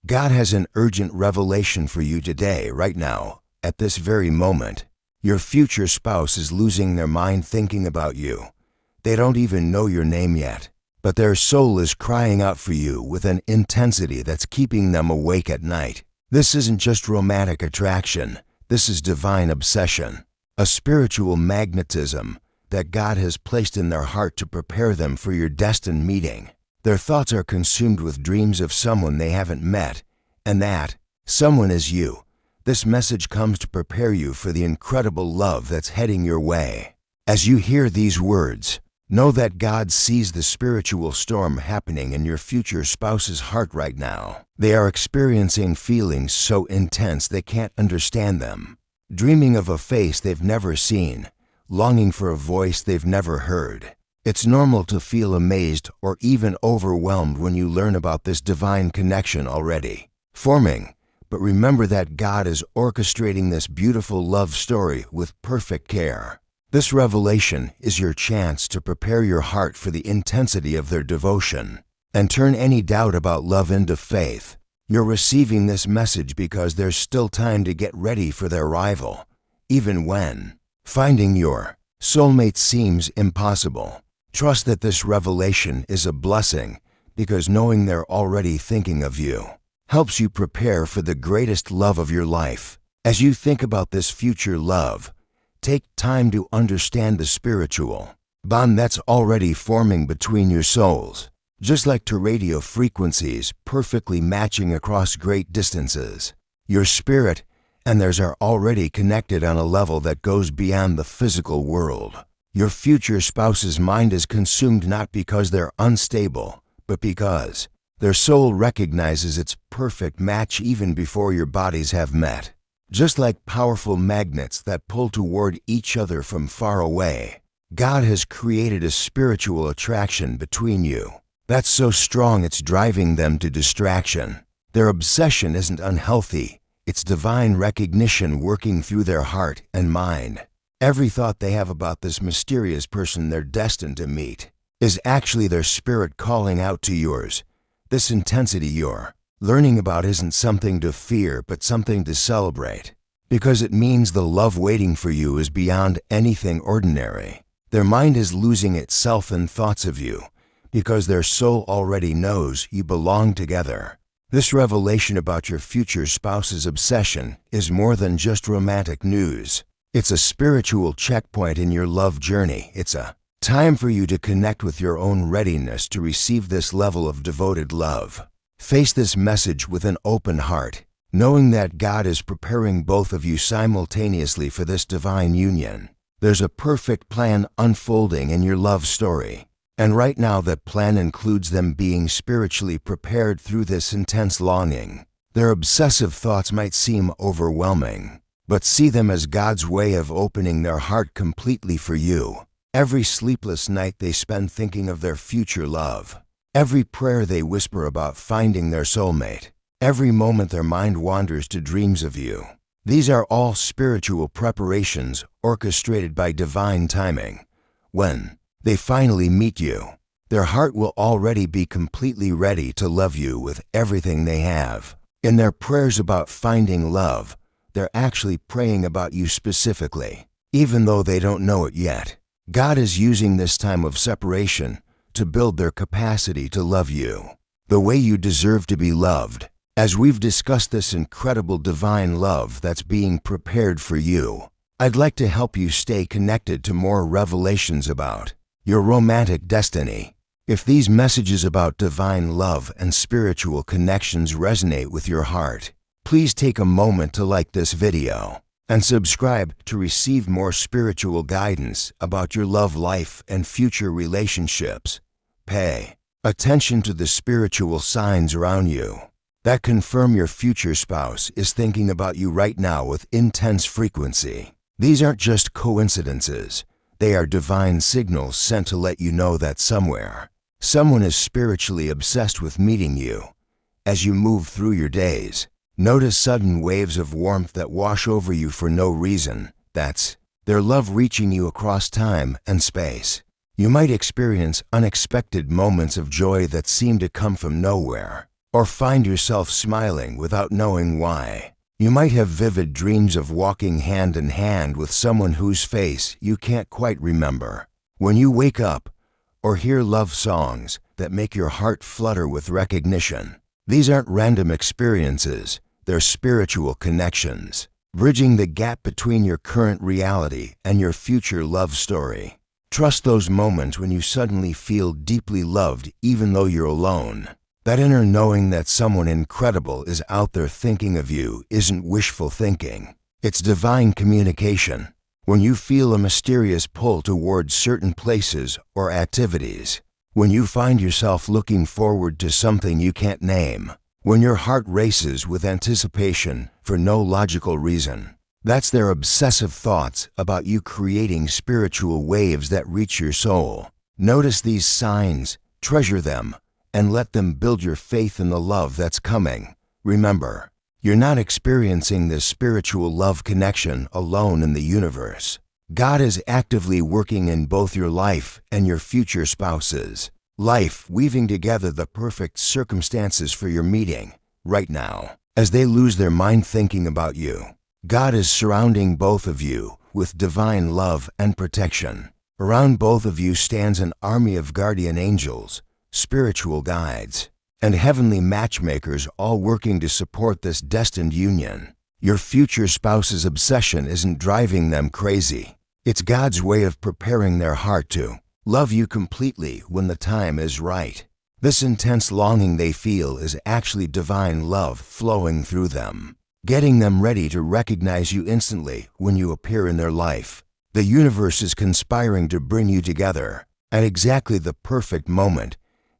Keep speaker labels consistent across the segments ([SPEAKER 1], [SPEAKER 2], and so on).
[SPEAKER 1] God has an urgent revelation for you today, right now, at this very moment. Your future spouse is losing their mind thinking about you. They don't even know your name yet, but their soul is crying out for you with an intensity that's keeping them awake at night. This isn't just romantic attraction. This is divine obsession, a spiritual magnetism that God has placed in their heart to prepare them for your destined meeting. Their thoughts are consumed with dreams of someone they haven't met, and that someone is you. This message comes to prepare you for the incredible love that's heading your way. As you hear these words, know that God sees the spiritual storm happening in your future spouse's heart right now. They are experiencing feelings so intense they can't understand them, dreaming of a face they've never seen, longing for a voice they've never heard. It's normal to feel amazed or even overwhelmed when you learn about this divine connection already forming. But remember that God is orchestrating this beautiful love story with perfect care. This revelation is your chance to prepare your heart for the intensity of their devotion and turn any doubt about love into faith. You're receiving this message because there's still time to get ready for their arrival, even when finding your soulmate seems impossible. Trust that this revelation is a blessing because knowing they're already thinking of you helps you prepare for the greatest love of your life. As you think about this future love, take time to understand the spiritual bond that's already forming between your souls. Just like two radio frequencies perfectly matching across great distances, your spirit and theirs are already connected on a level that goes beyond the physical world. Your future spouse's mind is consumed not because they're unstable, but because their soul recognizes its perfect match even before your bodies have met. Just like powerful magnets that pull toward each other from far away, God has created a spiritual attraction between you that's so strong it's driving them to distraction. Their obsession isn't unhealthy. It's divine recognition working through their heart and mind. Every thought they have about this mysterious person they're destined to meet is actually their spirit calling out to yours. This intensity you're learning about isn't something to fear, but something to celebrate, because it means the love waiting for you is beyond anything ordinary. Their mind is losing itself in thoughts of you, because their soul already knows you belong together. This revelation about your future spouse's obsession is more than just romantic news. It's a spiritual checkpoint in your love journey. It's a time for you to connect with your own readiness to receive this level of devoted love. Face this message with an open heart, knowing that God is preparing both of you simultaneously for this divine union. There's a perfect plan unfolding in your love story, and right now that plan includes them being spiritually prepared through this intense longing. Their obsessive thoughts might seem overwhelming, but see them as God's way of opening their heart completely for you. Every sleepless night they spend thinking of their future love, every prayer they whisper about finding their soulmate, every moment their mind wanders to dreams of you. These are all spiritual preparations orchestrated by divine timing. When they finally meet you, their heart will already be completely ready to love you with everything they have. In their prayers about finding love, they're actually praying about you specifically, even though they don't know it yet. God is using this time of separation to build their capacity to love you the way you deserve to be loved. As we've discussed this incredible divine love that's being prepared for you, I'd like to help you stay connected to more revelations about your romantic destiny. If these messages about divine love and spiritual connections resonate with your heart, please take a moment to like this video and subscribe to receive more spiritual guidance about your love life and future relationships. Pay attention to the spiritual signs around you that confirm your future spouse is thinking about you right now with intense frequency. These aren't just coincidences. They are divine signals sent to let you know that somewhere, someone is spiritually obsessed with meeting you. As you move through your days, notice sudden waves of warmth that wash over you for no reason. That's their love reaching you across time and space. You might experience unexpected moments of joy that seem to come from nowhere, or find yourself smiling without knowing why. You might have vivid dreams of walking hand in hand with someone whose face you can't quite remember. When you wake up or hear love songs that make your heart flutter with recognition, these aren't random experiences, they're spiritual connections, bridging the gap between your current reality and your future love story. Trust those moments when you suddenly feel deeply loved even though you're alone. That inner knowing that someone incredible is out there thinking of you isn't wishful thinking. It's divine communication. When you feel a mysterious pull towards certain places or activities, when you find yourself looking forward to something you can't name, when your heart races with anticipation for no logical reason, that's their obsessive thoughts about you creating spiritual waves that reach your soul. Notice these signs, treasure them, and let them build your faith in the love that's coming. Remember, you're not experiencing this spiritual love connection alone in the universe. God is actively working in both your life and your future spouse's life, weaving together the perfect circumstances for your meeting right now. As they lose their mind thinking about you, God is surrounding both of you with divine love and protection. Around both of you stands an army of guardian angels, spiritual guides, and heavenly matchmakers, all working to support this destined union. Your future spouse's obsession isn't driving them crazy. It's God's way of preparing their heart to love you completely when the time is right. This intense longing they feel is actually divine love flowing through them, getting them ready to recognize you instantly when you appear in their life. The universe is conspiring to bring you together at exactly the perfect moment,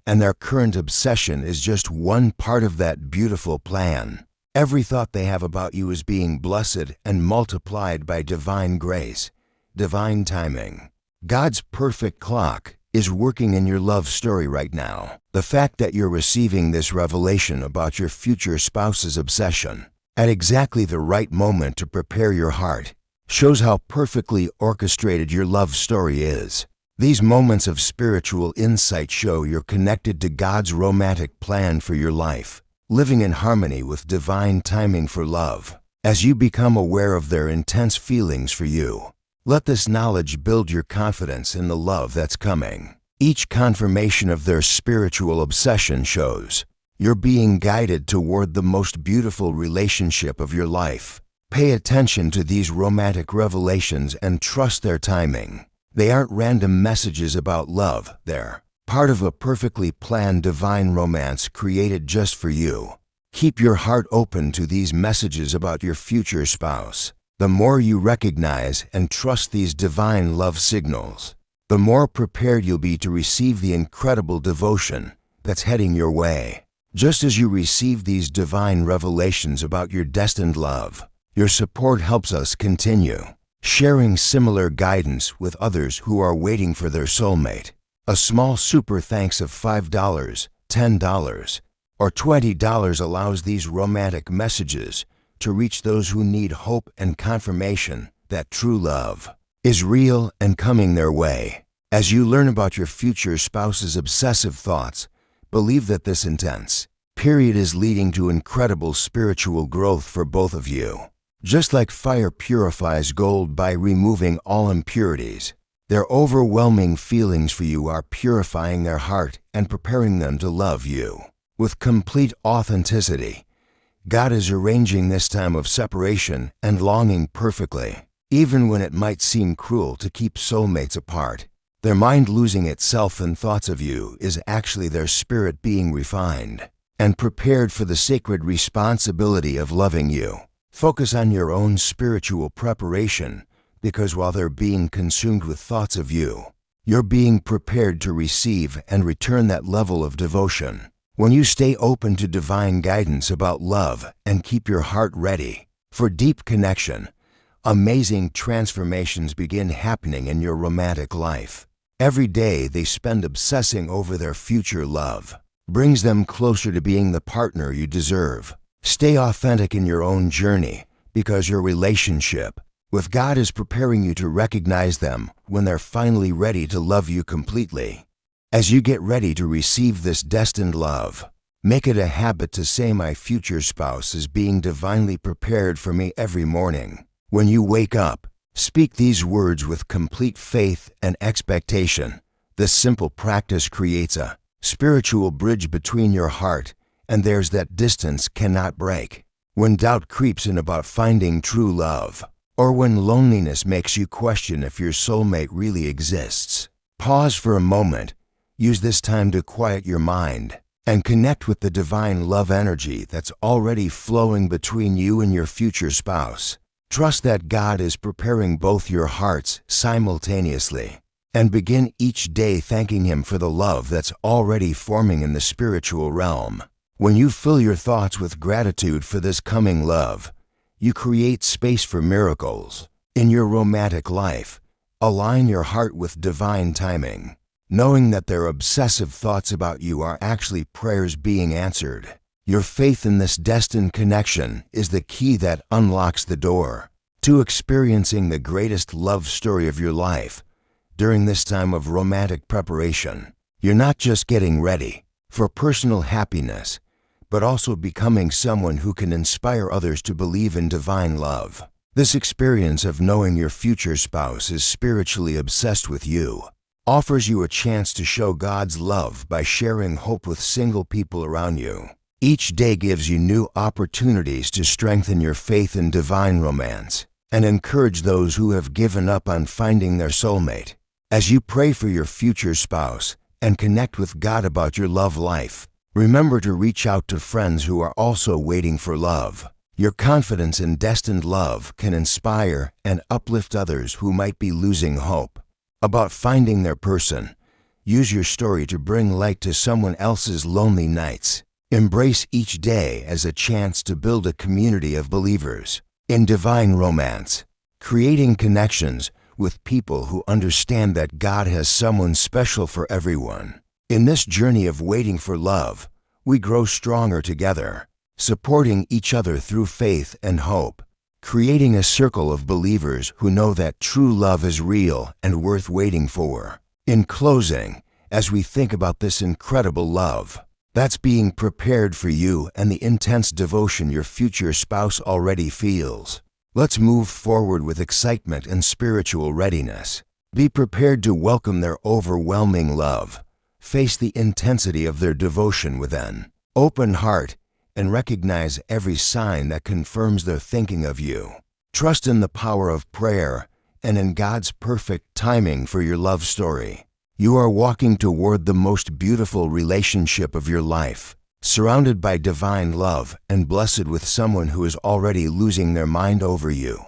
[SPEAKER 1] and their current obsession is just one part of that beautiful plan. Every thought they have about you is being blessed and multiplied by divine grace, divine timing. God's perfect clock is working in your love story right now. The fact that you're receiving this revelation about your future spouse's obsession at exactly the right moment to prepare your heart shows how perfectly orchestrated your love story is. These moments of spiritual insight show you're connected to God's romantic plan for your life, living in harmony with divine timing for love. As you become aware of their intense feelings for you, let this knowledge build your confidence in the love that's coming. Each confirmation of their spiritual obsession shows you're being guided toward the most beautiful relationship of your life. Pay attention to these romantic revelations and trust their timing. They aren't random messages about love, they're part of a perfectly planned divine romance created just for you. Keep your heart open to these messages about your future spouse. The more you recognize and trust these divine love signals, the more prepared you'll be to receive the incredible devotion that's heading your way. Just as you receive these divine revelations about your destined love, your support helps us continue sharing similar guidance with others who are waiting for their soulmate. A small super thanks of $5, $10, or $20 allows these romantic messages to reach those who need hope and confirmation that true love is real and coming their way. As you learn about your future spouse's obsessive thoughts, believe that this intense period is leading to incredible spiritual growth for both of you. Just like fire purifies gold by removing all impurities, their overwhelming feelings for you are purifying their heart and preparing them to love you. With complete authenticity, God is arranging this time of separation and longing perfectly. Even when it might seem cruel to keep soulmates apart, their mind losing itself in thoughts of you is actually their spirit being refined and prepared for the sacred responsibility of loving you. Focus on your own spiritual preparation, because while they're being consumed with thoughts of you, you're being prepared to receive and return that level of devotion. When you stay open to divine guidance about love and keep your heart ready for deep connection, amazing transformations begin happening in your romantic life. Every day they spend obsessing over their future love brings them closer to being the partner you deserve. Stay authentic in your own journey, because your relationship with God is preparing you to recognize them when they're finally ready to love you completely. As you get ready to receive this destined love, Make it a habit to say my future spouse is being divinely prepared for me every morning. When you wake up, speak these words with complete faith and expectation. This simple practice creates a spiritual bridge between your heart and theirs that distance cannot break. When doubt creeps in about finding true love, or when loneliness makes you question if your soulmate really exists, pause for a moment. Use this time to quiet your mind and connect with the divine love energy that's already flowing between you and your future spouse. Trust that God is preparing both your hearts simultaneously, and begin each day thanking Him for the love that's already forming in the spiritual realm. When you fill your thoughts with gratitude for this coming love, you create space for miracles in your romantic life. Align your heart with divine timing, knowing that their obsessive thoughts about you are actually prayers being answered. Your faith in this destined connection is the key that unlocks the door to experiencing the greatest love story of your life. During this time of romantic preparation, you're not just getting ready for personal happiness, but also becoming someone who can inspire others to believe in divine love. This experience of knowing your future spouse is spiritually obsessed with you offers you a chance to show God's love by sharing hope with single people around you. Each day gives you new opportunities to strengthen your faith in divine romance and encourage those who have given up on finding their soulmate. As you pray for your future spouse and connect with God about your love life, remember to reach out to friends who are also waiting for love. Your confidence in destined love can inspire and uplift others who might be losing hope about finding their person. Use your story to bring light to someone else's lonely nights. Embrace each day as a chance to build a community of believers in divine romance, creating connections with people who understand that God has someone special for everyone. In this journey of waiting for love, we grow stronger together, supporting each other through faith and hope, creating a circle of believers who know that true love is real and worth waiting for. In closing, as we think about this incredible love that's being prepared for you and the intense devotion your future spouse already feels, let's move forward with excitement and spiritual readiness. Be prepared to welcome their overwhelming love. Face the intensity of their devotion with an open heart and recognize every sign that confirms their thinking of you. Trust in the power of prayer and in God's perfect timing for your love story. You are walking toward the most beautiful relationship of your life, surrounded by divine love and blessed with someone who is already losing their mind over you.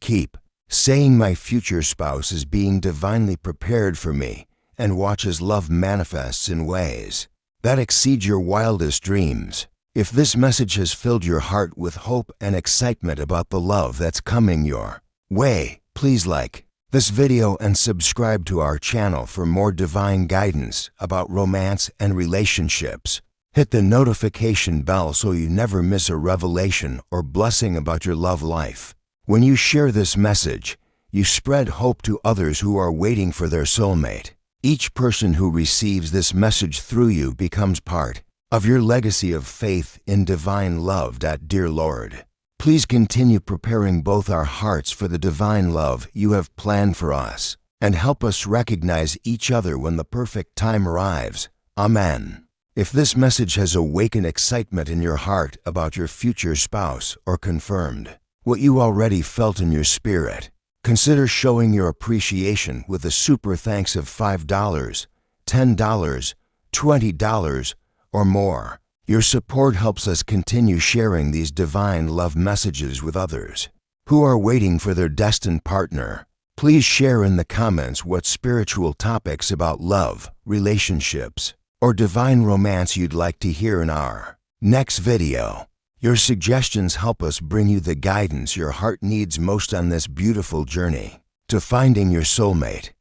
[SPEAKER 1] Keep saying my future spouse is being divinely prepared for me, and watch as love manifests in ways that exceed your wildest dreams. If this message has filled your heart with hope and excitement about the love that's coming your way, please like this video and subscribe to our channel for more divine guidance about romance and relationships. Hit the notification bell so you never miss a revelation or blessing about your love life. When you share this message, you spread hope to others who are waiting for their soulmate. Each person who receives this message through you becomes part of your legacy of faith in divine love. Dear Lord, please continue preparing both our hearts for the divine love you have planned for us, and help us recognize each other when the perfect time arrives. Amen. If this message has awakened excitement in your heart about your future spouse or confirmed what you already felt in your spirit, consider showing your appreciation with a super thanks of $5, $10, $20, or more. Your support helps us continue sharing these divine love messages with others who are waiting for their destined partner. Please share in the comments what spiritual topics about love, relationships, or divine romance you'd like to hear in our next video. Your suggestions help us bring you the guidance your heart needs most on this beautiful journey to finding your soulmate.